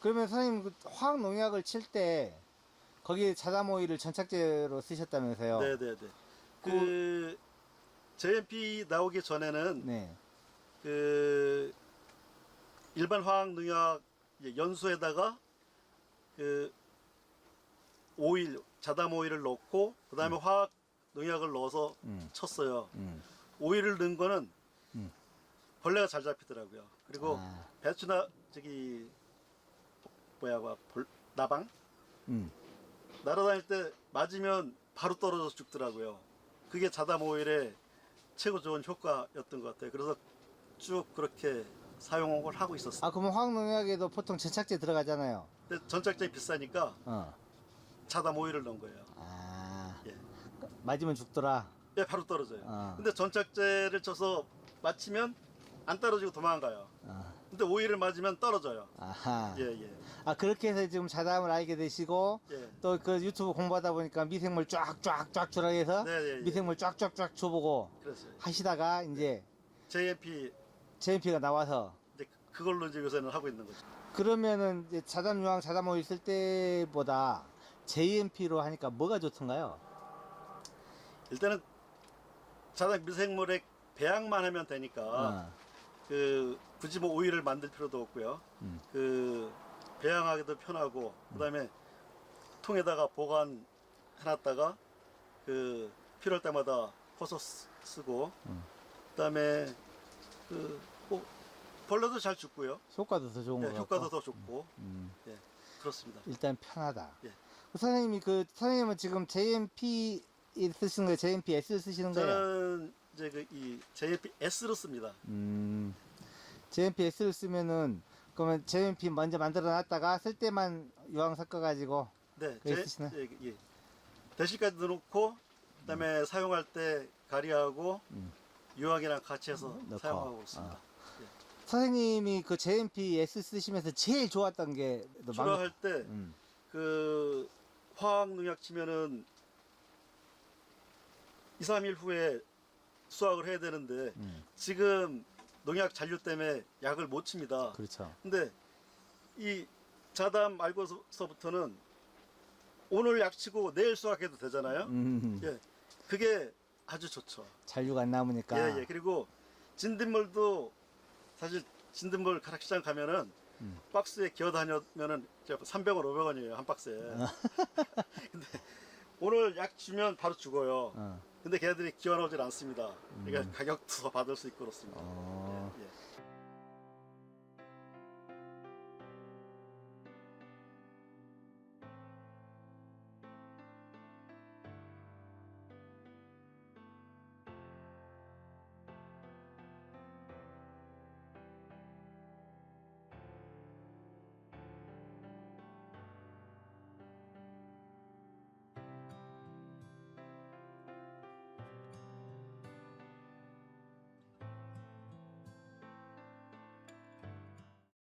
그러면 선생님 그 화학 농약을 칠 때 거기에 자담 오일을 전착제로 쓰셨다면서요? 네네네. 그 JMP 나오기 전에는 네. 그 일반 화학 농약 연수에다가 그 오일, 자담 오일을 넣고 그 다음에 화학 농약을 넣어서 쳤어요. 오일을 넣은 거는 벌레가 잘 잡히더라고요. 그리고 아. 배추나 저기 나방 날아다닐 때 맞으면 바로 떨어져서 죽더라고요. 그게 자담 오일의 최고 좋은 효과였던 것 같아요. 그래서 쭉 그렇게 사용을 하고 있었어요. 아, 그러면 화학 농약에도 보통 전착제 들어가잖아요. 근데 전착제이 비싸니까 어. 자담 오일을 넣은 거예요. 아. 예. 맞으면 죽더라. 예, 바로 떨어져요. 아. 근데 전착제를 쳐서 맞히면 안 떨어지고 도망가요. 아. 근데 오일을 맞으면 떨어져요. 아하. 예, 예. 아, 그렇게 해서 지금 자담을 알게 되시고, 예. 또 그 유튜브 공부하다 보니까 미생물 쫙쫙쫙 주라 해서, 네, 예, 예. 미생물 쫙쫙쫙 줘보고 그랬어요. 하시다가 이제 JMP JMP가 나와서, 이제 그걸로 이제 요새는 하고 있는 거죠. 그러면은 이제 자담 유황, 자담 오일 쓸 때보다 JMP로 하니까 뭐가 좋던가요? 일단은 자담 미생물의 배양만 하면 되니까 그 굳이 뭐 오일을 만들 필요도 없고요. 그 배양하기도 편하고 그다음에 통에다가 보관해놨다가 그 필요할 때마다 퍼서 쓰고 그다음에 그 뭐 벌레도 잘 죽고요. 효과도 더 좋은 예, 것 효과도 같고. 더 좋고 예, 그렇습니다. 일단 편하다. 예. 선생님은 지금 JMP 쓰시는 거예요? JMP S 쓰시는 거예요? 저는 이제 그 이 JMP S로 씁니다. JMP S를 쓰면은 그러면 JMP 먼저 만들어 놨다가 쓸 때만 유황 섞어 가지고 네, 쓰시나? 예. 대실까지 넣어놓고 그다음에 사용할 때 가리하고 유황이랑 같이 해서 넣고. 사용하고 있습니다. 예. 선생님이 그 JMP S 쓰시면서 제일 좋았던 게 출하할 때 그 화학 농약 치면은 2, 3일 후에 수확을 해야 되는데 지금 농약 잔류 때문에 약을 못 칩니다. 그렇죠. 근데 이 자담 말고서부터는 오늘 약 치고 내일 수확해도 되잖아요. 예, 그게 아주 좋죠. 잔류가 안 남으니까. 예. 그리고 진딧물도 사실 진딧물 가락시장 가면은 박스에 기어 다녀면은 300원, 500원이에요 한 박스에. 근데 오늘 약 주면 바로 죽어요. 근데 걔네들이 기어 나오질 않습니다. 그러니까 가격도 더 받을 수 있고 그렇습니다.